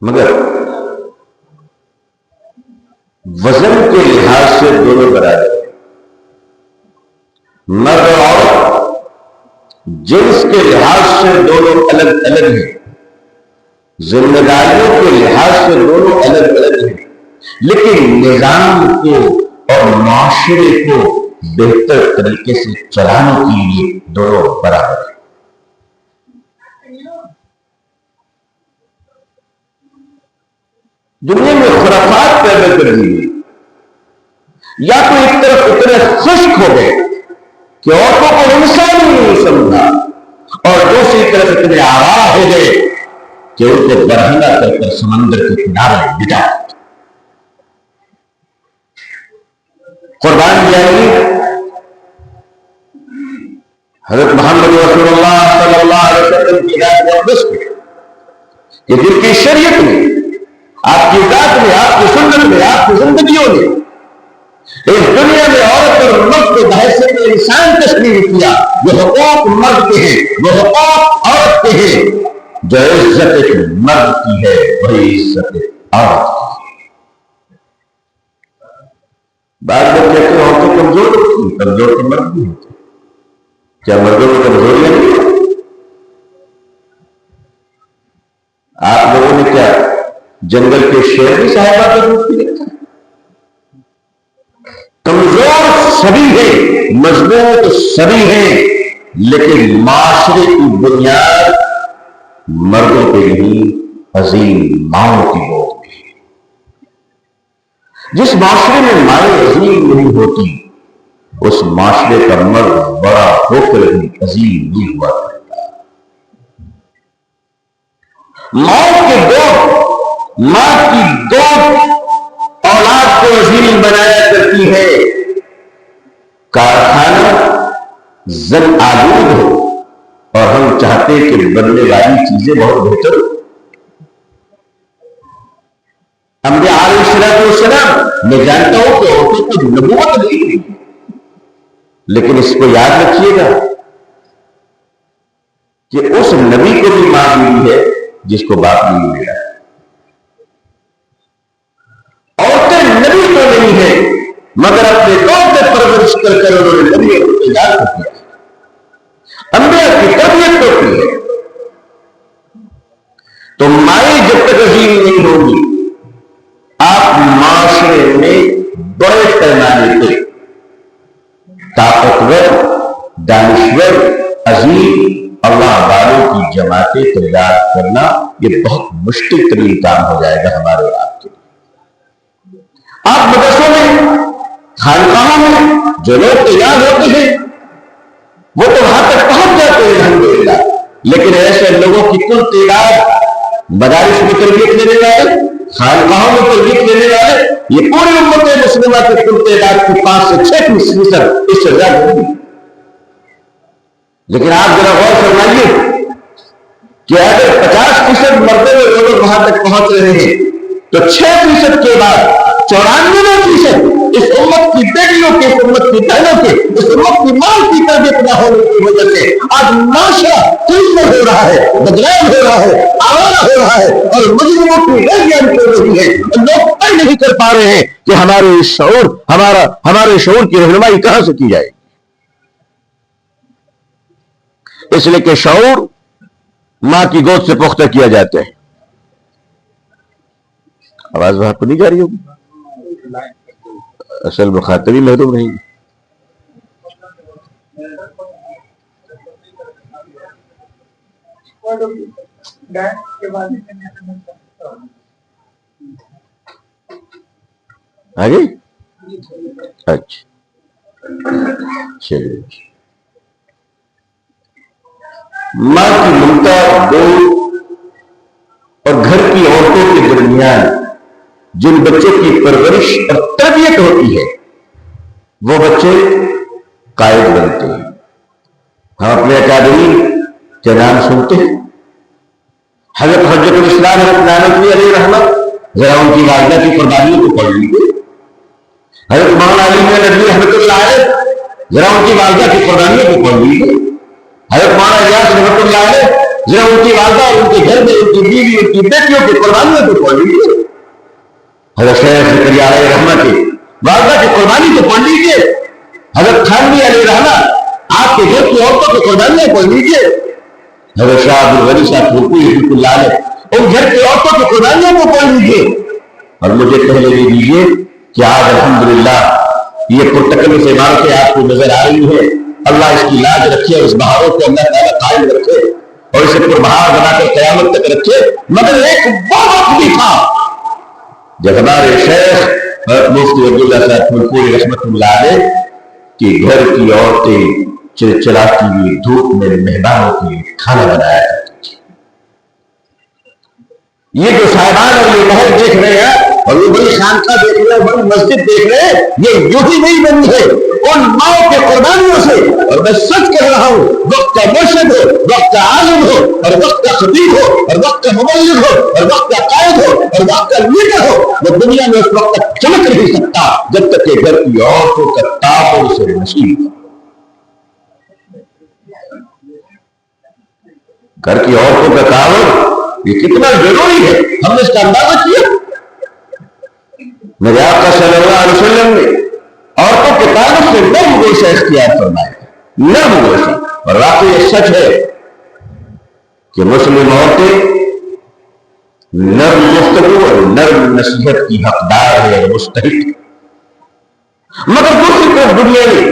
مگر وزن کے لحاظ سے دونوں برابر ہیں. مرد اور عورت جنس کے لحاظ سے دونوں الگ الگ ہیں، ذمہ داریوں کے لحاظ سے دونوں الگ الگ ہیں، لیکن نظام کو اور معاشرے کو بہتر طریقے سے چلانے کے لیے دونوں برابر ہیں. دنیا میں خرافات پیدا کر دی گئی، یا تو ایک طرف اتنے خشک ہو گئے کہ عورتوں کو انسان ہی نہیں سمجھا، اور دوسری طرف اتنے آرا ہو گئے کہ ان کو برہنہ کر کر سمندر کے کنارے بٹا. قربان جائیے حضرت محمد رسول اللہ صلی اللہ علیہ وسلم کی ذات مقدس میں کہ جن کی شریعت میں، آپ کی ذات میں، آپ کی سنت میں، آپ کی زندگیوں میں اس دنیا میں عورت اور مرد کو بحیثیت انسان تسلیم کیا. وہ حقوق مرد کے ہیں، وہ حقوق عورت کے ہیں. جو عزت ایک مرد کی ہے وہی عزت عورت کی ہے. بعض لوگ کہتے ہیں عورتیں کمزور ہوتی ہیں، کمزور تو مرد بھی ہوتے ہیں. کیا مردوں کی کمزوریاں نہیں؟ آپ لوگوں نے کیا جنگل کے شیر بھی صاحبہ کا روپ بھی دیکھا؟ کمزور سبھی ہیں، مضبوط سبھی ہیں، لیکن معاشرے کی بنیاد مردوں پہ نہیں، عظیم ماؤں کی گود پہ. جس معاشرے میں مائیں عظیم نہیں ہوتی اس معاشرے کا مرد بڑا ہو کر بھی عظیم نہیں ہوا کرتا. ماؤں کے دو، ماں کی دو اولاد کو عظیم بنایا کرتی ہے. کارخانہ زن آلود ہو اور ہم چاہتے کہ بننے والی چیزیں بہت بہتر ہو. انبیاء علیہ السلام میں جانتا ہوں کہ عورتوں کو نبوت نہیں، لیکن اس کو یاد رکھیے گا کہ اس نبی کو بھی ماں ملی ہے جس کو باپ نہیں ملا. عورتیں نبی تو نہیں ہے مگر اپنے دور سے پرورش کر کر انہوں نے نبی کو تیار کر دیا. انبیاء کی تربیت ہوتی ہے. تو مائیں جب تک عظیم نہیں ہوگی آپ معاشرے میں بڑے پیمانے پہ طاقتور، دانشور، عظیم اللہ والوں کی جماعتیں تیار کرنا یہ بہت مشکل ترین کام ہو جائے گا ہمارے آپ کے لیے. آپ مدرسوں میں، خانقاہوں میں جو لوگ تیار ہوتے ہیں وہ تو وہاں تک پہنچ جاتے ہیں الحمدللہ، لیکن ایسے لوگوں کی کل تعداد مدارس میں تربیت لینے والے، خانقاہوں میں تربیت لینے والے، یہ پوری امت مسلمہ کی کل تعداد کی 5 سے 6% اس سے زیادہ ہوگی. لیکن آپ ذرا غور فرمائیے کہ اگر 50% مردوں میں لوگ وہاں تک پہنچ رہے ہیں تو 6% کے بعد 94% اس امت کی بیٹیوں کے، اس امت کی بہنوں کے، اس امت کی ماں کی تربیت نہ ہونے کی وجہ سے آج معاشرہ تیزر ہو رہا ہے، بدنام ہو رہا ہے، آوارہ ہو رہا ہے، اور مجرموں کی ریلیاں نکل رہی ہے. لوگ طے نہیں کر پا رہے ہیں کہ ہمارے شعور، ہمارے شعور کی رہنمائی کہاں سے کی جائے. اس لیے کہ شعور ماں کی گود سے پختہ کیا جاتا ہے. آواز وہاں کو نہیں جا رہی ہوگی؟ اصل مخاطبی محروم نہیں. آگے اچھا چلیے. ماں کی ممتا دو اور گھر کی عورتوں کے درمیان جن بچوں کی پرورش اور تربیت ہوتی ہے وہ بچے قائد بنتے ہیں. ہم اپنے اکادمی کے نام سنتے ہیں. حضرت حجت الاسلام نانوتوی علیہ رحمت، ذرا ان کی والدہ کی قربانیوں کو پڑھ لیجیے. حضرت مولانا علی ندوی رحمۃ اللہ علیہ، ذرا ان کی والدہ کی قربانیوں کو پڑھ لیجیے. حضرت مولانا الیاس رحمۃ اللہ علیہ، ذرا ان کی والدہ اور ان کے گھر میں ان کی بیوی ان کی بیٹیوں کی قربانیوں کو پڑھ لیجیے. حضرت شیخ زکریا علیہ رحمہ کی والدہ کی قربانی کو پڑھ لیجیے. حضرت تھانوی علیہ رحمہ آپ کے گھر کی عورتوں کی قربانیاں پڑھ لیجیے. حضرت شاہ عبد الغنی صاحب پھوپھی رحمۃ اللہ علیہ ان گھر کی عورتوں کی قربانیوں کو پڑھ لیجیے. اور مجھے کہنے دیجیے کہ آج الحمدللہ یہ پرتکلف عمارتیں آپ کو نظر آ رہی ہے. اللہ اس کی لاج رکھے, اس بہاروں کو اللہ تعالیٰ قائم رکھے اور اسے پربہار بنا کر قیامت تک رکھے. مگر ایک وہ وقت بھی تھا جب ہمارے شیخ مفتی عبداللہ صاحب پھولپوری رحمۃ اللہ علیہ کہ گھر کی عورتیں چلچلاتی ہوئی دھوپ میں مہمانوں کے لیے کھانا بنایا کرتی تھی. یہ جو صاحبان اور یہ محل دیکھ رہے ہیں اور یہ بڑی خانقاہ دیکھ رہے ہیں, بڑی مسجد دیکھ رہے ہیں, یہ یوں ہی نہیں بنی ہے ان ماؤں کے قربانیوں سے. اور میں سچ کہہ رہا ہوں, وقت کا مرشد ہو, وقت کا عالم ہو, اور وقت کا خطیب ہو, اور وقت کا مبلغ ہو, اور وقت کا قائد ہو, اور وقت کا لیڈر ہو, وہ دنیا میں اس وقت تک چمک نہیں سکتا جب تک کہ گھر کی عورتوں کا تعاون سے نصیب ہو. گھر کی عورتوں کا تعاون یہ کتنا ضروری ہے, ہم نے اس کا اندازہ کیا. میرے آقا صلی اللہ علیہ وسلم نے عورتوں کے تعلق سے نرم گوشہ اختیار فرمایا, نرم گوشہ. اور واقعی یہ سچ ہے کہ مسلم عورتیں نرم گفتگو اور نرم نصیحت کی حقدار ہے اور مستحق. مگر دوسری طرف دنیا نے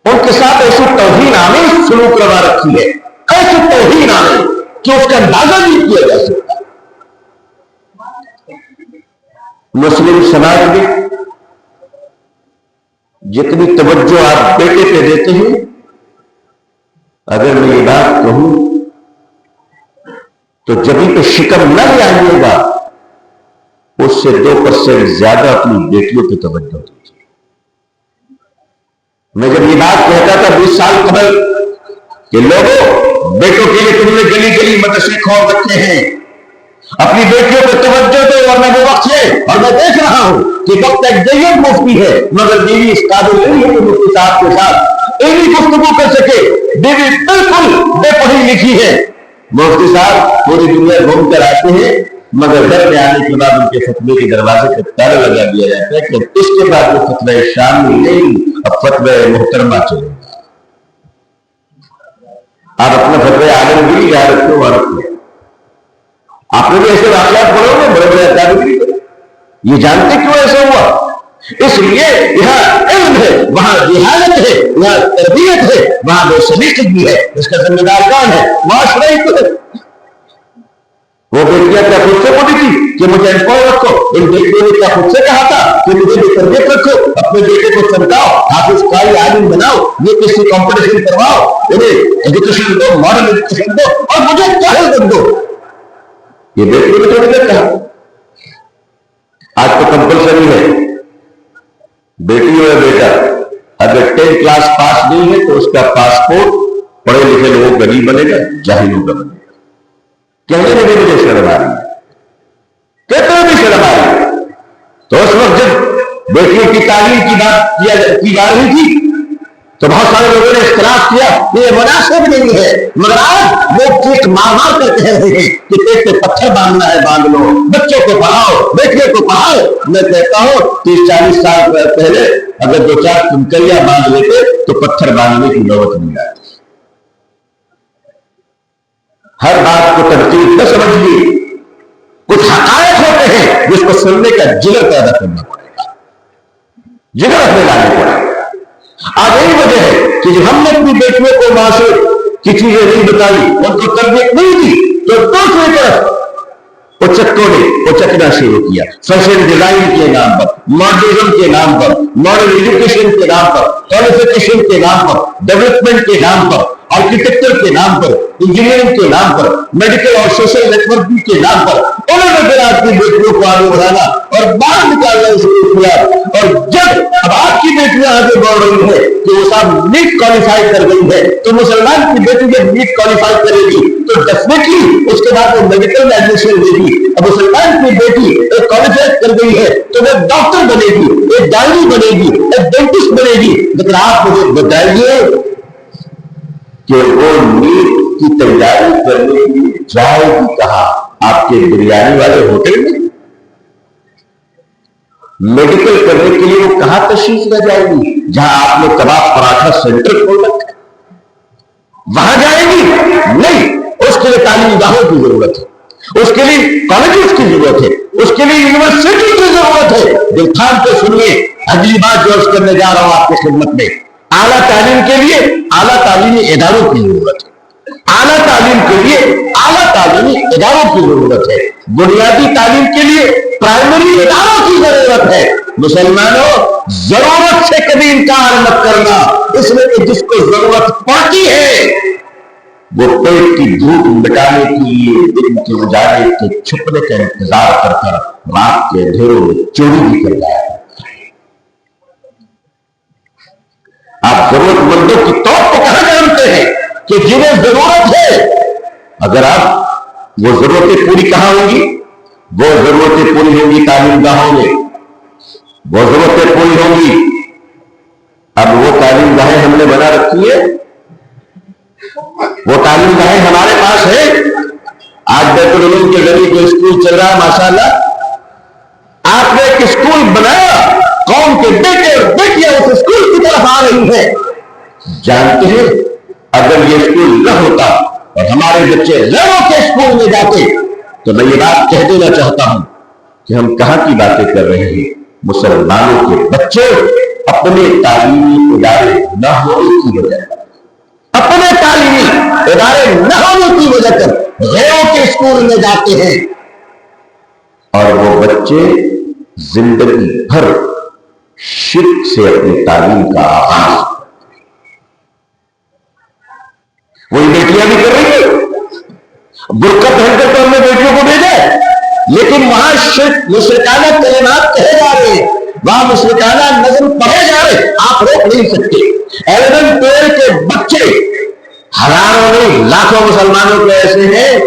ان کے ساتھ ایسی توہین آمیز سلوک روا رکھی ہے, ایسی توہین آمیز کہ اس کا اندازہ نہیں کیا جا سکتا. مسلم سماج میں جتنی توجہ آپ بیٹے پہ دیتے ہیں, اگر میں یہ بات کہوں تو جبھی پہ شکم نہ لائیے گا, اس سے 2% زیادہ اپنی بیٹیوں پہ توجہ دیجیے. میں جب یہ بات کہتا تھا 20 سال قبل کہ لوگوں بیٹوں کے لیے تم نے گلی گلی مدرسے کھول رکھے ہیں, اپنی بیٹیوں پہ توجہ دو ورنہ وہ وقت ہے. اور میں دیکھ رہا ہوں کہ وقت ایک جیت مفتی ہے مگر بیوی اس قابل نہیں ہے کہ مفتی صاحب کے ساتھ ایسی گفتگو کر سکے. بیوی بالکل بے پڑھی لکھی ہے. مفتی صاحب پوری دنیا گھوم کر آتے ہیں مگر گھر میں آنے کے بعد ان کے فتوے کے دروازے پہ تالا لگا دیا جاتا ہے کہ اس کے بعد وہ فتوی شامل نہیں, اب فتوی محترمہ چلے گا. آپ اپنا فتوی عالمگیری یاد رکھو اور رکھو. آپ نے بھی ایسے واقعات پڑھو گے بڑے بڑے اکادری کو, یہ جانتے کیوں ایسا ہوا؟ اس لیے یہاں علم ہے, وہاں جہالت ہے, یہاں تربیت ہے, وہاں بے سلیقت بھی ہے. اس کا ذمہ دار کون ہے؟ معاشرہ ہی تو ہے. وہ بیٹیاں کیا خود سے بولی تھی کہ مجھے انفارم رکھو؟ ان بیٹیوں نے کیا خود سے کہا تھا کہ مجھے بھی تربیت رکھو, اپنے بیٹے کو سمجھاؤ, حافظ قاری عالم بناؤ, یہ کسی کمپٹیشن کرواؤ, انہیں ایجوکیشن دو, ماڈل ایجوکیشن دو اور مجھے جاہل کر دو؟ یہ بیٹی نے تھوڑی دیر کہا. آج تو کمپلسری ہے, بیٹی ہو یا بیٹا, اگر 10 کلاس پاس نہیں ہے تو اس کا پاسپورٹ پڑھے لکھے لوگوں کا نہیں بنے گا, جاہلوں کا بنے گا. کہنے میں بھی مجھے شرم آ رہی ہے, کہتے بھی شرم آ رہی ہے. تو اس وقت جب بیٹیوں کی تعلیم کی بات کی جا رہی تھی تو بہت سارے لوگوں نے اختلاف کیا کہ یہ مناسب نہیں ہے. مگر آج لوگ ٹھیک مار کر کہہ رہے ہیں کہ پیٹ پہ پتھر باندھنا ہے باندھ لو, بچوں کو پڑھاؤ, بیٹیوں کو پڑھاؤ. میں کہتا ہوں 30-40 سال پہلے اگر 2-4 کنکریاں باندھ لیتے تو پتھر باندھنے کی نوبت نہیں آتی. ہر بات کو ترتیب نہ سمجھیے, کچھ حقائق ہوتے ہیں جس کو سننے کا جگر پیدا کرنا پڑے گا, جگر اپنے لانے پڑے گا. آج یہی وجہ ہے کہ جب ہم نے اپنی بیٹیوں کو معاشرے کی چیزیں نہیں بتائی, ان کو تربیت نہیں دی, تو دوسری طرف اچکوں نے اچکنا شروع کیا. فیشن ڈیزائن کے نام پر, ماڈرنزم کے نام پر, ماڈرن ایجوکیشن کے نام پر, کوالیفیکیشن کے نام پر, ڈیولپمنٹ کے نام پر, آرکیٹیکچر کے نام پر, انجینئرنگ کے نام پر, میڈیکل اور سوشل نیٹورکنگ کے نام پر انہوں نے پھر آپ کی بیٹیوں کو آگے بڑھانا اور باہر نکالنا شروع کیا. اور جب اب آپ کی بیٹیاں آگے بڑھ رہی ہے کہ وہ صاحب نیٹ کوالیفائی کر گئی ہے, تو مسلمان کی بیٹی جب نیٹ کوالیفائی کرے گی تو ڈیفینیٹلی اس کے بعد وہ میڈیکل میں ایڈمیشن لے گی. اب مسلمان کی بیٹی ایک کوالیفائی کر گئی ہے تو وہ ڈاکٹر بنے گی, ایک ڈائری بنے گی, ایک ڈینٹسٹ بنے گی. لیکن آپ مجھے بتائیے کہ وہ نیٹ کی تیاری کرنے کے لیے جائے گی کہاں؟ آپ کے بریانی والے ہوٹل میں؟ میڈیکل کرنے کے لیے وہ کہاں تشریف لے جائے گی جہاں آپ نے کباب پراٹھا سینٹر کھول رکھا ہے؟ وہاں جائے گی؟ نہیں، اس کے لیے تعلیمی اداروں کی ضرورت ہے، اس کے لیے کالجز کی ضرورت ہے، اس کے لیے یونیورسٹی کی ضرورت ہے۔ دل تھام کے سنیے، اگلی بات جو کرنے جا رہا ہوں آپ کی خدمت میں، اعلیٰ تعلیم کے لیے اعلیٰ تعلیمی اداروں کی ضرورت ہے، اعلیٰ تعلیم کے لیے اعلیٰ تعلیمی اداروں کی ضرورت ہے، بنیادی تعلیم کے لیے پرائمری اداروں کی ضرورت ہے۔ مسلمانوں، ضرورت سے کبھی انکار مت کرنا، اس میں کہ جس کو ضرورت پڑتی ہے وہ پیٹ کی بھوک مٹانے کے لیے دن کے اجالے کے چھپنے کا انتظار کر کر رات کے اندھیروں میں چوری بھی کر جایا۔ آپ ضرورت مندوں کی طور کو کہاں جانتے ہیں کہ جنہیں ضرورت ہے، اگر آپ وہ ضرورتیں پوری کہاں ہوں گی؟ وہ ضرورتیں پوری ہوں گی تعلیم گاہوں میں، وہ ضرورتیں پوری ہوں گی۔ اب وہ تعلیم گاہیں ہم نے بنا رکھی ہے، وہ تعلیم گاہیں ہمارے پاس ہے۔ آج بیت العلوم کے غریب جو اسکول چل رہا ہے، ماشاءاللہ آپ نے ایک اسکول بنایا، قوم کے بیٹے اور بیٹیاں اس اسکول کی طرف آ رہی ہیں۔ جانتے ہیں اگر یہ اسکول نہ ہوتا اور ہمارے بچے غیروں کے اسکول میں جاتے تو میں یہ بات کہہ دینا چاہتا ہوں کہ ہم کہاں کی باتیں کر رہے ہیں۔ مسلمانوں کے بچے اپنے تعلیمی ادارے نہ ہونے کی وجہ، اپنے تعلیمی ادارے نہ ہونے کی وجہ سے غیروں کے اسکول میں جاتے ہیں، اور وہ بچے زندگی بھر شرک سے اپنی تعلیم کا آغاز، وہی بیٹیاں بھی کر رہی ہیں، برقع پہن کر تو ہم نے بیٹیوں کو بھیجا ہے، لیکن وہاں شرک مشرکانہ کلمات کہے جا رہے ہیں، وہاں مشرکانہ نظم پڑھے جا رہے ہیں، آپ روک نہیں سکتے۔ 11 کے بچے ہزاروں نہیں لاکھوں مسلمانوں کے ایسے ہیں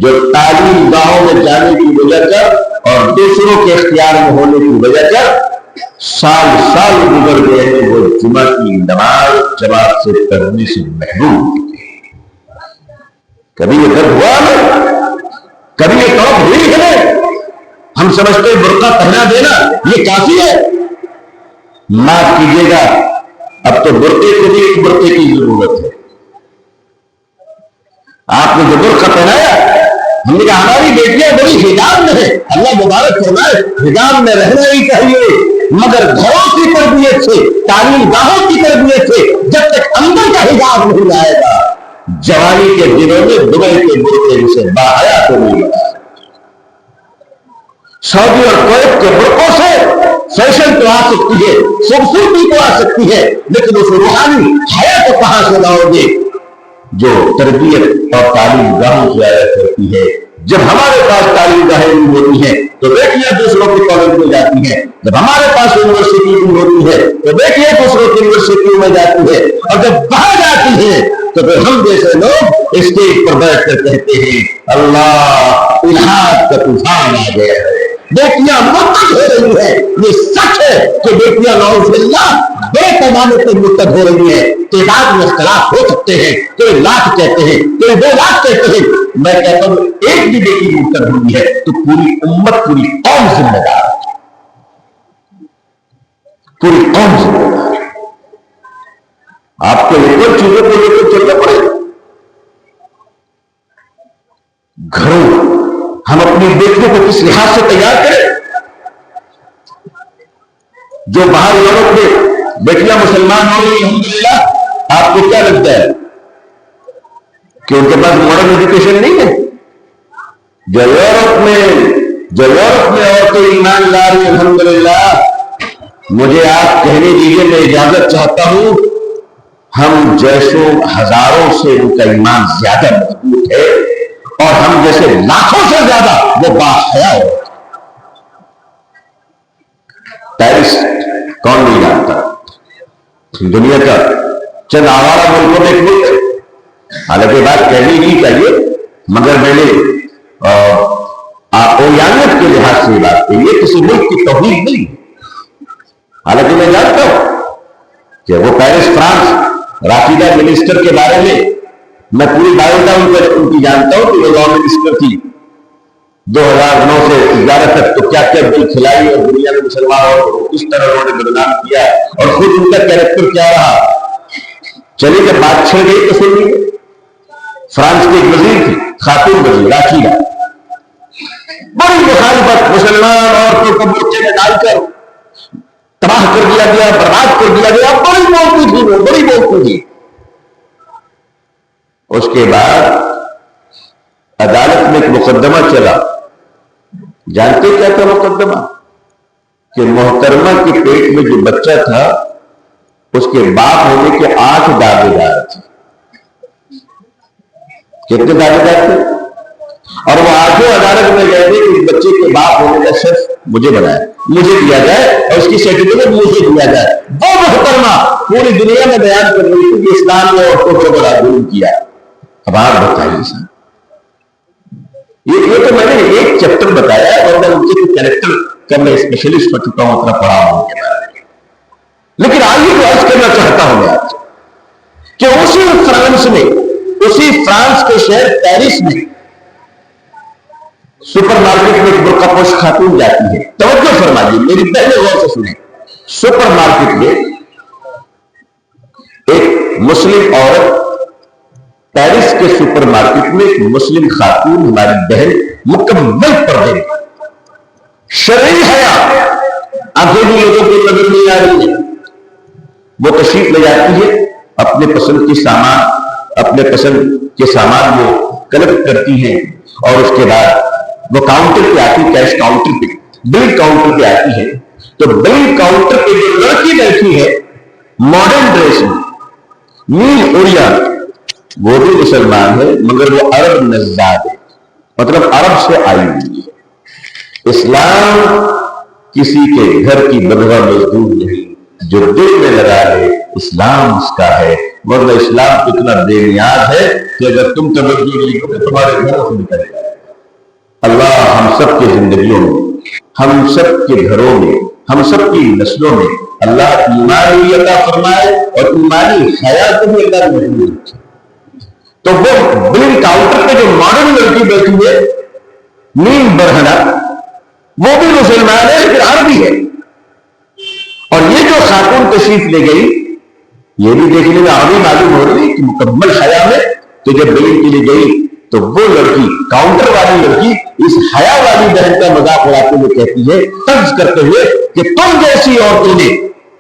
جو تعلیم گاہوں میں جانے کی وجہ کر اور دوسروں کے اختیار میں ہونے کی وجہ کر سال سال گزر گئے ہیں، وہ جمعہ کی نماز جماعت سے پڑھنے سے محروم۔ کبھی یہ درد ہوا ہے، کبھی یہ توب ہوئی ہے؟ ہم سمجھتے برقع پہنا دینا یہ کافی ہے؟ معاف کیجیے گا، اب تو برقعے کو بھی ایک برقعے کی ضرورت ہے۔ آپ نے جو برقع پہنایا، ہم نے کہا ہماری بیٹیاں بڑی حجاب میں ہیں، اللہ مبارک فرمائے، حجاب میں رہنا ہی چاہیے، مگر گھروں کی تربیت سے، تعلیم گاہوں کی تربیت سے جب تک اندر کا حجاب نہیں آئے گا، جوانی کے دنوں میں دبئی کے برقعے سے باحیا تو نہیں بنا۔ سعودی اور کویت کے برقعوں سے فیشن تو آ سکتی ہے، خوبصورتی تو آ سکتی ہے، لیکن اس روحانی حیا کو کہاں سے لاؤ گے جو تربیت اور تعلیم گاہوں سے آیا کرتی ہے؟ جب ہمارے پاس تعلیم گاہیں نہیں ہوتی ہیں تو بیٹیاں دوسروں کے کالج میں جاتی ہیں، جب ہمارے پاس یونیورسٹی نہیں ہوتی ہے تو بیٹیاں دوسروں کی یونیورسٹیوں میں جاتی ہیں، اور جب باہر جاتی ہیں تو پھر ہم جیسے لوگ اسٹیج پر بیٹھ کر کہتے ہیں اللہ الہاد کا طوفان آ گیا ہے۔ بیٹیاں مرتد ہو رہی ہیں، یہ سچ ہے کہ بیٹیاں نعوذ باللہ بے پیمانے پر مرتد ہو رہی ہیں۔ تعداد میں اختلاف ہو سکتے ہیں، کوئی لاکھ کہتے ہیں، کوئی 2 لاکھ کہتے ہیں، میں کہتا ہوں ایک بھی بیٹی مرتد ہوئی ہے تو پوری امت، پوری قوم ذمہ دار ہے، پوری قوم ذمہ دار ہے۔ آپ کو ایک چیزوں کو لے کر چلنا پڑے گا۔ گھروں ہم اپنی بیٹیوں کو کس لحاظ سے تیار کریں؟ جو باہر یورپ میں بیٹیاں مسلمان ہو رہی ہیں، الحمدللہ، آپ کو کیا لگتا ہے کہ ان کے پاس ماڈرن ایجوکیشن نہیں ہے؟ جو یورپ میں عورتیں ایمان لا رہی ہیں، الحمدللہ، مجھے آپ کہنے دیجیے، میں اجازت چاہتا ہوں، ہم جیسوں ہزاروں سے ان کا ایمان زیادہ مضبوط ہے، اور ہم جیسے لاکھوں سے زیادہ وہ باحیا ہے۔ پیرس کون نہیں جانتا؟ دنیا کا چند آوارہ ملکوں میں ایک ملک ہے، حالانکہ بات کہنی نہیں چاہیے، مگر میں نے اویانیت کے لحاظ سے یہ بات کہی ہے، کسی ملک کی توہین نہیں، حالانکہ میں جانتا ہوں کہ وہ پیرس فرانس راشدہ منسٹر کے بارے میں میں پوری بایوڈا ان کی جانتا ہوں کہ وہ لا منسٹر تھی 2009 سے 11 تک، تو کیا کیا دل کھلائی اور دنیا میں مسلمانوں کو کس طرح انہوں نے بدنام کیا، اور خود ان کا کیریکٹر کیا رہا۔ چلیے جب بات چھڑ گئی تو سنیے، فرانس کی ایک وزیر تھی، خاتون وزیر راکیلا، بڑی مخالفت، مسلمان عورتوں کو مورچے میں ڈال کر تباہ کر دیا گیا، برباد کر دیا گیا، بڑی بولتی تھی وہ، بڑی بولتی تھی۔ اس کے بعد عدالت میں ایک مقدمہ چلا، جانتے کیا تھا مقدمہ؟ کہ محترمہ کے پیٹ میں جو بچہ تھا اس کے باپ ہونے کے 8 دعوے دار تھے۔ کتنے دعوے دار تھے؟ اور وہ 8 عدالت میں گئے تھے کہ اس بچے کے باپ ہونے کا شرف مجھے بنایا، مجھے دیا جائے اور اس کی سرٹیفکیٹ مجھے دیا جائے۔ وہ محترمہ پوری دنیا میں بیان کر رہی تھی کہ اسلام نے عورتوں کو بڑا ظلم کیا۔ اب آپ بتائیے سر، یہ تو میں نے ایک چیپٹر بتایا ہے، اور میں ان کے کیریکٹر کا میں اسپیشلسٹ ہو چکا ہوں، اتنا پڑھا ہوں ان کے بارے میں۔ لیکن آئیے تو عرض کرنا چاہتا ہوں میں آپ کہ اسی فرانس کے شہر پیرس میں سپر مارکیٹ میں ایک برقع پوش خاتون جاتی ہے۔ توجہ فرمائیے، میری پہلے غور سے سنیں۔ سپر مارکیٹ میں ایک مسلم عورت، پیرس کے سپر مارکیٹ میں ایک مسلم خاتون، ہماری بہن، مکمل پردے، شرعی حیا، آنکھیں بھی لوگوں کو نظر نہیں آ رہی ہے، وہ تشریف لے جاتی ہے، اپنے پسند کے سامان وہ کلیکٹ کرتی ہیں، اور اس کے بعد وہ کاؤنٹر پہ آتی، کیش کاؤنٹر پہ، بل کاؤنٹر پہ آتی ہے، تو بل کاؤنٹر پہ جو لڑکی بیٹھی ہے ماڈرن ڈریس میں، نیل اڑیا، وہ بھی مسلمان ہے مگر وہ عرب نژاد ہے، مطلب عرب سے آئی ہوئی ہے۔ اسلام کسی کے گھر کی بدوا مزدور نہیں، جو دل میں لگا لے اسلام اس کا ہے، ورنہ اسلام کتنا بے نیاز ہے کہ اگر تم توجہ نہیں کرو تو تمہارے گھروں سے نکلے گا۔ اللہ ہم سب کی زندگیوں میں، ہم سب کے گھروں میں، ہم سب کی نسلوں میں اللہ ایمان بھی عطا فرمائے اور ایمانی حیا کو بھی اللہ محفوظ رکھے۔ تو وہ بل کاؤنٹر پہ جو ماڈرن لڑکی بیٹھی ہے، نیم برہنہ، وہ بھی مسلمان ہے لیکن عربی ہے، اور یہ جو خاتون تشریف لے گئی، یہ بھی دیکھنے میں عربی معلوم ہو رہی ہے کہ مکمل حیا میں، تو جب بلنگ کے لیے گئی تو وہ لڑکی، کاؤنٹر والی لڑکی، اس حیا والی بہن کا مذاق اڑاتے ہوئے کہتی ہے، طنز کرتے ہوئے، کہ تم جیسی عورتوں نے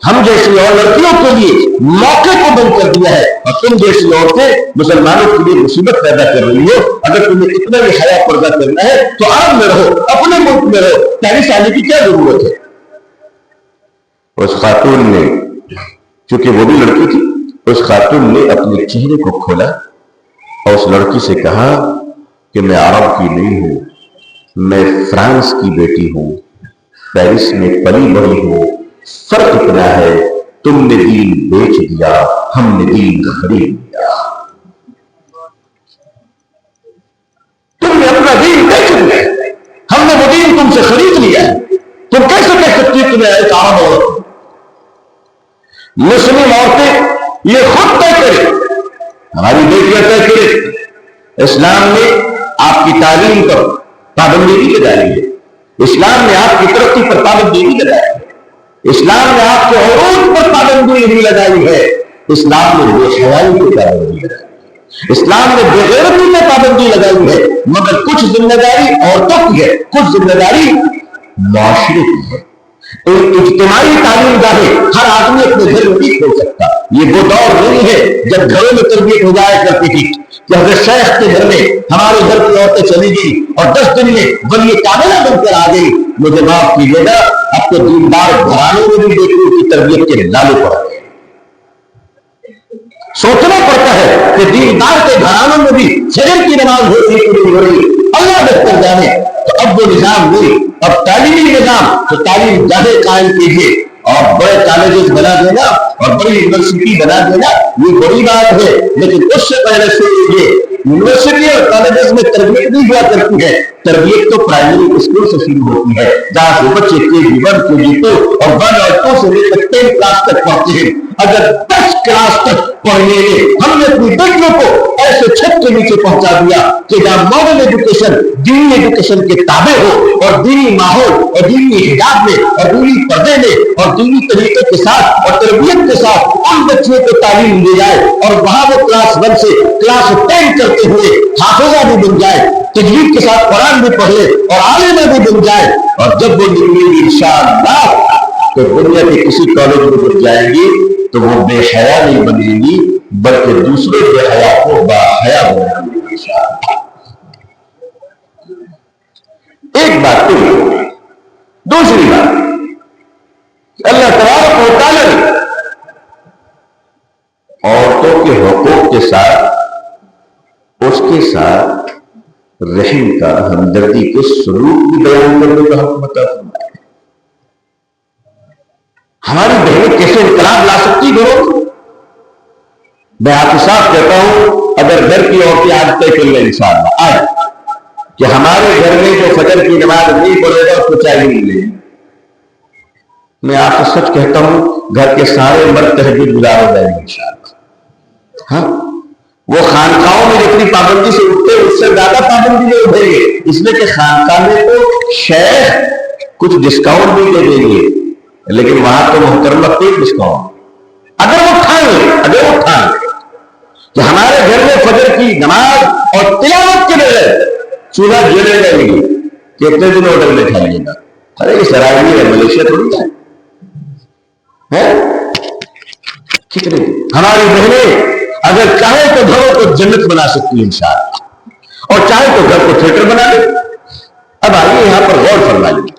ہم جیسی اور لڑکیوں کے لیے موقع کو بند کر دیا ہے، اور تم جیسی عورتیں مسلمانوں کے لیے مصیبت پیدا کر رہی ہو۔ اگر تمہیں اتنا بھی حیا پردہ کرنا ہے تو عرب میں رہو، اپنے ملک میں رہو، پیرس آنے کی کیا ضرورت ہے؟ اس خاتون نے، چونکہ وہ بھی لڑکی تھی، اس خاتون نے اپنے چہرے کو کھولا اور اس لڑکی سے کہا کہ میں عرب کی نہیں ہوں، میں فرانس کی بیٹی ہوں، پیرس میں پلی بڑھی ہوں، فرق اتنا ہے تم نے دین بیچ دیا، ہم نے دین خرید لیا۔ تم نے اپنا دین بیچ دیا، ہم نے وہ دین تم سے خرید لیا ہے۔ تم کیسے کہہ سکتی تم ایک عام عورت؟ مسلم عورتیں یہ خود طے کرے، ہماری بیٹیاں طے کرے۔ اسلام نے آپ کی تعلیم پر پابندی نہیں لگائی ہے، اسلام نے آپ کی ترقی پر پابندی نہیں لگائی ہے، اسلام نے آپ کے عروج پر پابندی نہیں لگائی ہے، اسلام نے بے حیائی پر پابندی لگائی ہے، اسلام نے بے غیرتی پر پابندی لگائی ہے، مگر کچھ ذمہ داری عورتوں کی ہے، کچھ ذمہ داری معاشرے کی ہے۔ اجتماعی تعلیم گاہیں ہر آدمی اپنے گھر میں نہیں کھول سکتا۔ یہ وہ دور نہیں ہے جب گھروں میں تربیت ہو جایا کرتی تھی کہ حضرت شیخ کے گھر میں ہمارے گھر کی عورتیں چلی گئی اور 10 دن میں ولی کاملہ بن کر آ گئی۔ مجھے معاف کیجیے گا، اب تو دیندار گھرانوں میں بھی بیٹیوں کی تربیت کے لالے پڑ گئے۔ سوچنا پڑتا ہے کہ دیندار کے گھرانوں میں بھی فجر کی نماز ہوتی نہیں ہو رہی، اللہ بہتر جانے۔ تو اب وہ نظام نہیں، اب تعلیمی نظام، تو تعلیم گاہیں قائم کیجیے اور بڑے کالجز بنا دینا اور بڑی یونیورسٹی بنا دینا، یہ بڑی بات ہے، لیکن اس سے پہلے سے یہ یونیورسٹی اور کالجز میں تربیت نہیں ہوا کرتی ہے، تربیت تو پرائمری اسکول سے شروع ہوتی ہے، جہاں سے بچے KG 1 KG 2 اور 1 اور 2 سے لے کر 10 کلاس تک پڑھتے ہیں۔ اگر 10 کلاس تک پڑھنے میں ہم نے اپنی بیٹیوں کو ایسے چھت کے نیچے پہنچا دیا کہ جہاں ماڈرن ایجوکیشن دینی ایجوکیشن کے تابع ہو اور دینی ماحول اور دینی حجاب میں اور دینی پردے میں اور دینی طریقے کے ساتھ اور تربیت کے ساتھ ان بچوں کو تعلیم دی جائے اور وہاں وہ کلاس 1 سے کلاس 10 کرتے ہوئے حافظہ بھی بن جائے، تجوید کے ساتھ قرآن بھی پڑھ لے اور عالمہ بھی بن جائے، اور جب وہ نکلیں انشاءاللہ تو دنیا کے کسی کالج میں جب جائیں گی تو وہ بے حیا نہیں بنے گی بلکہ دوسرے بے حیا کو با حیا بنائیں گے انشاءاللہ۔ ایک بات تو یہ، دوسری بات اللہ تبارک و تعالی نے عورتوں کے حقوق کے ساتھ اس کے ساتھ رحم کا، ہمدردی کے سلوک بھی بیان کرنے کا حکم عطا فرمایا۔ ہماری بہنیں کیسے انقلاب لا سکتی گھروں؟ میں آپ کے ساتھ کہتا ہوں، اگر گھر کی عورتیں آج طے کر لیں انشاءاللہ آج کہ ہمارے گھر میں جو فجر کی نماز نہیں پڑھے گا اس کو چائے نہیں ملے گی، میں آپ سے سچ کہتا ہوں گھر کے سارے مرد تہجد گزار ہو جائیں گے انشاءاللہ۔ ہاں، وہ خانقاہوں میں جتنی پابندی سے اٹھتے اس سے زیادہ پابندی میں اٹھیں گے، اس لیے کہ خانقاہ میں تو شیخ کچھ ڈسکاؤنٹ بھی دے دیں گے لیکن وہاں تو محترمہ کوئی ڈسکاؤنٹ اگر وہ ٹھان لے کہ ہمارے گھر میں فجر کی نماز اور تلاوت کے بغیر چولہا جلے گا نہیں، کتنے دن آڈر میں کھائیے گا؟ ارے یہ سرائے ہے، ملیشیا تھوڑی ہے۔ کتنے ہماری بہنیں اگر چاہے تو گھروں کو جنت بنا سکتی ہے انشاءاللہ، اور چاہے تو گھر کو تھیٹر بنا لے۔ اب آئیے یہاں پر غور فرمائیے،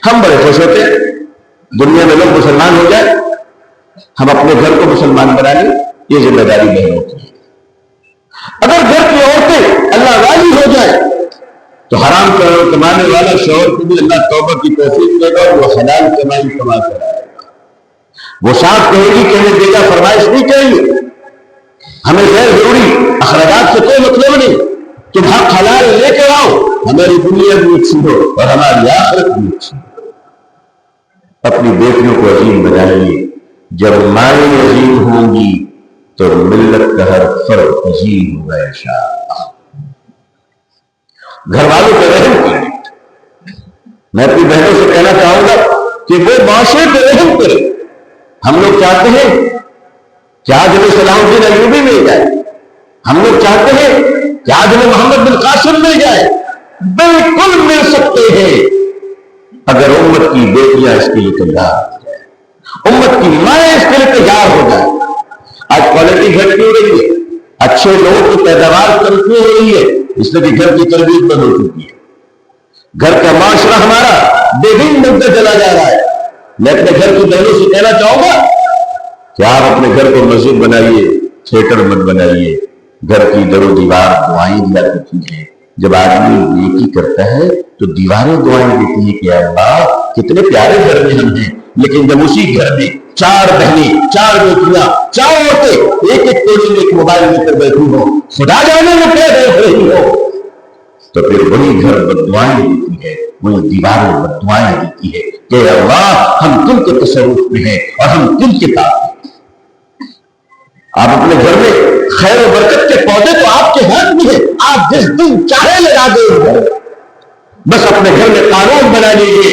ہم بڑے خوش ہوتے ہیں دنیا میں لوگ مسلمان ہو جائے، ہم اپنے گھر کو مسلمان بنا لیں، یہ ذمہ داری بہنوں کی ہے۔ اگر گھر کی عورتیں اللہ والی ہو جائے تو حرام کمانے والا شوہر کو بھی اللہ توبہ کی توفیق دے گا اور وہ حلال کمائی کما کر آئے گا۔ وہ صاف کہے گی کہ ہمیں بیٹا فرمائش نہیں چاہیے، ہمیں غیر ضروری اخراجات سے کوئی مطلب نہیں، تم حق حلال لے کے آؤ، ہماری دنیا بھی اچھی ہو اور ہماری آخرت بھی اچھی ہو۔ اپنی بیٹیوں کو عظیم بنائیے، جب مائیں عظیم ہوں گی تو ملت کا ہر فرد عظیم ہوگا انشاءاللہ۔ گھر والوں پہ رحم کریں، میں اپنی بہنوں سے کہنا چاہوں گا کہ وہ معاشرے پہ رحم کرے۔ ہم لوگ چاہتے ہیں کہ آج ہمیں صلاح الدین ایوبی مل جائے، ہم لوگ چاہتے ہیں کہ آج ہمیں محمد بن قاسم مل جائے، بالکل مل سکتے ہیں اگر امت کی بیٹیاں اس کے لیے تیار ہو جائے، امت کی مائیں اس کے لیے تیار ہو جائے۔ آج کوالٹی گھٹتی ہو رہی ہے، اچھے لوگوں کی پیداوار کم کیوں ہو رہی ہے؟ اس لیے کہ گھر کی تربیت بند ہو چکی ہے، گھر کا معاشرہ ہمارا بے دین بنتا چلا جا رہا ہے۔ میں اپنے گھر کی بہنوں سے کہنا چاہوں گا کہ آپ اپنے گھر کو مسجد بنائیے، تھیٹر مت بنائیے، گھر کی در و دیوار دعائیں دیا کرتی ہیں۔ جب آدمی نیکی کرتا ہے تو دیواریں دعائیں دیتی ہیں کہ اللہ کتنے پیارے گھر میں ہم ہیں، لیکن جب اسی گھر میں 4 بہنیں، 4 بیٹیاں، 4 عورتیں ایک ایک کونے میں ایک موبائل لے کر بیٹھی ہو، خدا جانے میں کیا دیکھ رہی ہو، تو پھر وہی گھر بددعائیں دیتی ہے، وہی دیواریں بددعائیں دیتی ہے کہ اللہ ہم تم کے تصرف میں ہیں اور ہم تم کے تابع ہیں۔ آپ اپنے گھر میں خیر و برکت کے پودے تو آپ کے ہاتھ میں ہیں، آپ جس دن چاہے لگا دیں، بس اپنے گھر میں قانون بنا لیجیے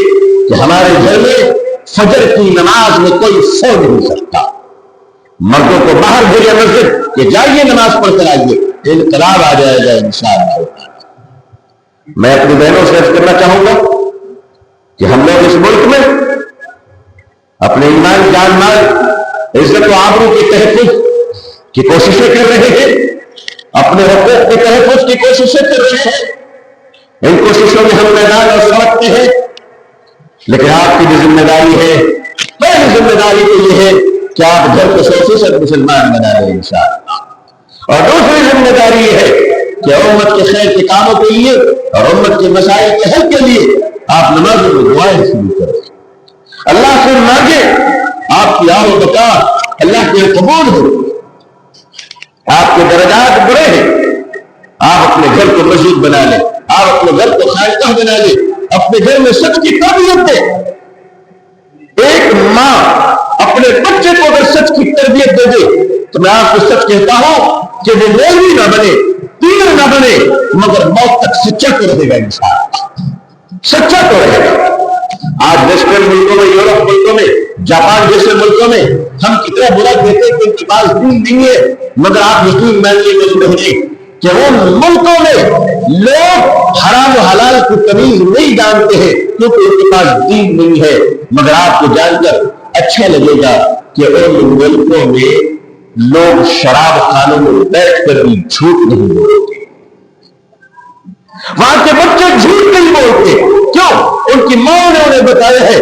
کہ ہمارے گھر میں فجر کی نماز میں کوئی سو نہیں سکتا، مردوں کو باہر بھیجے مسجد کہ جائیے نماز پڑھ کر آئیے، انقلاب آ جائے گا انشاءاللہ۔ میں اپنی بہنوں سے عرض کرنا چاہوں گا کہ ہم لوگ اس ملک میں اپنے ایمان، جان، مال، عزت و آبرو کے تحفظ کی کوششیں کر رہے ہیں، اپنے حقوق کے تحفظ کی کوششیں کر رہے ہیں، ان کوششوں میں ہم میدان اور سمجھتے ہیں، لیکن آپ کی بھی ذمہ داری ہے، پہلی ذمہ داری تو یہ ہے کہ آپ گھر کو 100% مسلمان بنا لیں انشاءاللہ، اور دوسری ذمہ داری یہ ہے کہ امت کے خیر کے کاموں کے لیے اور امت کے مسائل کے حل کے لیے آپ نمازوں میں دعائیں شروع کریں، اللہ سے مانگیں، آپ کی آہ و بکا اللہ کے قبول ہو، آپ کے درجات بڑے ہیں، آپ اپنے گھر کو مسجد بنا لیں، آپ اپنے گھر کو خانقاہ بنا لے، اپنے گھر میں سچ کی تربیت دے۔ ایک ماں اپنے بچے کو اگر سچ کی تربیت دے دے تو میں آپ کو سچ کہتا ہوں کہ وہ مولوی نہ بنے، پیر نہ بنے، مگر موت تک سچا تو رہے گا، انسان سچا تو رہے گا۔ آج ویسٹرن ملکوں میں، یورپ ملکوں میں، جاپان جیسے ملکوں میں ہم کتنا برا کہتے ہیں کہ ان کے پاس دین نہیں ہے، مگر آپ یقین مان لیجیے کہ ان ملکوں میں لوگ حرام و حلال کی تمیز نہیں جانتے ہیں کیونکہ ان کے پاس دین نہیں ہے۔ مگر آپ کو جان کر اچھا لگے گا کہ ان ملکوں میں لوگ شراب خانوں میں بیٹھ کر بھی جھوٹ نہیں بولتے، وہاں کے بچے جھوٹ نہیں بولتے۔ کیوں؟ ان کی ماں نے انہیں بتایا ہے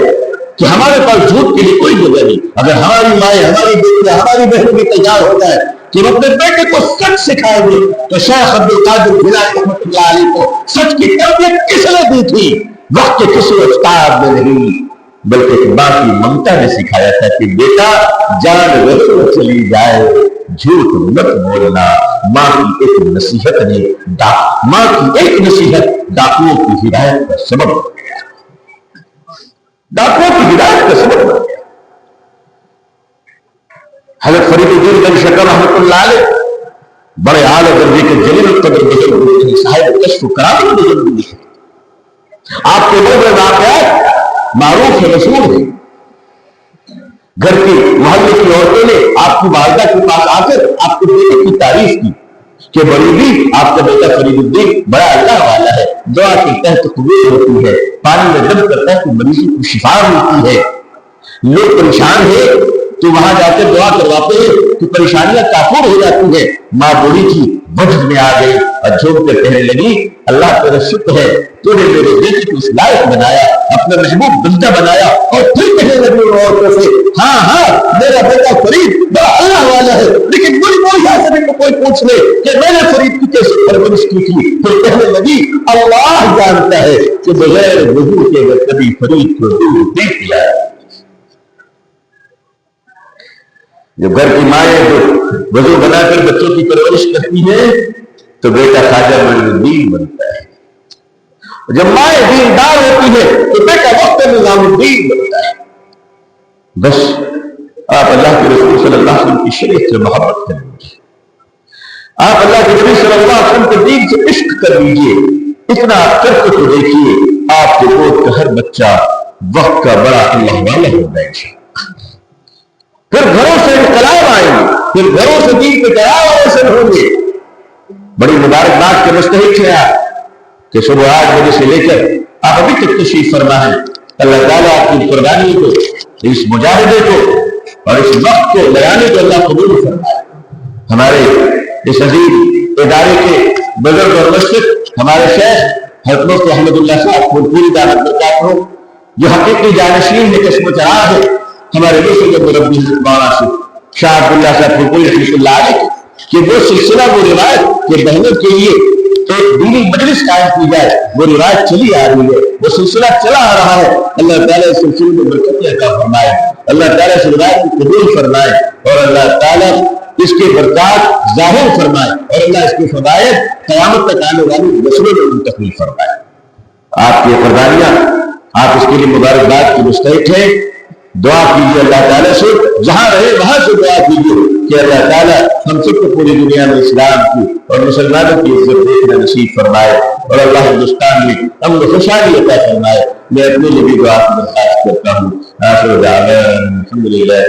کہ ہمارے پاس جھوٹ کے لیے کوئی وجہ نہیں۔ اگر ہماری مائیں، ہماری بیٹیاں، ہماری بہنوں بھی تیار ہوتا ہے کہ ہم اپنے بیٹے کو سچ سکھائیں گے، تو شیخ عبد القادر جیلانی رحمۃ اللہ علیہ کو سچ کی تربیت کس نے دی تھی؟ وقت کے کسی استاد نے نہیں، بلکہ ماں کی ممتا نے سکھایا تھا کہ بیٹا جان رسول چلی جائے جھوٹ مت بولنا۔ ماں کی ایک نصیحت نے ماں کی ایک نصیحت ڈاکوؤں کی ہدایت کا سبب بن گیا، ڈاکوؤں کی ہدایت کا سبب بن گیا۔ حضرت فرید الدین بن شکر رحمۃ اللہ علیہ بڑے اعلیٰ درجے کے جلیل القدر بزرگ ہوئے، صاحب کشف و کرامت بزرگ ہوئے۔ آپ کے وہ واقعات معروف ہے، مشہور ہے۔ گھر کی محلے کی عورتوں نے آپ کی والدہ کے پاس آ کر آپ کے بیٹے کی تعریف کی کہ بڑی بھی آپ کا بیٹا فرید الدین بڑا اللہ والا ہے، دعا کے تحت قبول ہوتی ہے، پانی میں دم کرتا ہے تو مریضی کو شفا ملتی ہے۔ لوگ پریشان ہیں تو وہاں جا کر دعا کرواتے ہیں تو پریشانیاں کافور ہو جاتی ہیں۔ ماں بوڑھی کی وجد میں آ گئی اور جھوم کر کہنے لگی اللہ تیرا شکر ہے تو نے میرے بیٹے کو اس لائق بنایا، اپنا محبوب بندہ بنایا۔ اور پھر کہنے لگی عورتوں سے ہاں ہاں میرا بیٹا فرید بڑا اللہ والا ہے، لیکن بڑی حاصل کو کوئی پوچھ لے کہ میں نے فرید کی کیسی پرورش کی تھی، پھر کہنے لگی اللہ جانتا ہے کہ بغیر وضو کے اگر کبھی فرید کو دودھ دے دیا۔ جو گھر کی مائیں جو وضو بنا کر بچوں کی پرورش کرتی ہے تو بیٹا خواجہ معین الدین بنتا ہے، جب مائیں دیندار ہوتی ہے تو بیٹا وقت نظام الدین بنتا ہے۔ بس آپ اللہ کے رسول صلی اللہ علیہ وسلم کی شریعت سے محبت کر لیجیے، آپ اللہ کے نبی صلی اللہ علیہ وسلم کے دین سے عشق کر لیجیے، اتنا آپ کر کے تو دیکھیے آپ کے گود کا ہر بچہ وقت کا بڑا اللہ والا ہو جائے گا۔ پھر گھروں سے انقلاب آئیں گے، پھر گھروں سے دین کے چراغ روشن ہوں گے۔ بڑی مبارکباد کے مستحق ہیں آپ کہ صبح 8 بجے سے لے کر آپ ابھی تک تشریف فرما ہے۔ اللہ تعالیٰ آپ کی قربانی کو، اس مجاہدے کو اور اس وقت کو لگانے کو اللہ قبول فرمائے۔ ہمارے اس عظیم ادارے کے بزرگ اور مشرق ہمارے شیخ حضرت مفتی احمد اللہ صاحب کو پوری دعوت برکات ہو، جو حقیقی جانشین ہے، چشم و چراغ ہے ہمارے مشرق مربی مولانا شاہ عبداللہ صاحب پھوپھوئی رحمۃ اللہ علیہ کہ وہ سلسلہ وہ روایت کہ بہنوں کے لیے ایک دینی مجلس قائم کی جائے، وہ روایت چلی آ رہی ہے، وہ سلسلہ چلا آ رہا ہے۔ اللہ تعالیٰ اس سلسلے میں برکت عطا فرمائے، اللہ تعالیٰ اس روایت کو قبول فرمائے اور اللہ تعالیٰ اس کے برکات ظاہر فرمائے اور اللہ اس کی فضائل قیامت تک آنے والی نسلوں میں منتقل فرمائے۔ آپ کی قربانیاں، آپ اس کے لیے مبارکباد کی مستحق ہیں۔ دعا کیجیے اللہ تعالیٰ سے، جہاں رہے وہاں سے دعا کیجیے کہ اللہ تعالیٰ ہم سب کو پوری دنیا میں اسلام کی اور مسلمانوں کی عزت دیکھنا نصیب فرمائے اور اللہ ہندوستان میں امن و خوشحالی عطا فرمائے۔ میں اپنے لیے بھی دعا کی درخواست کرتا ہوں۔ آخر دعوانا الحمدللہ۔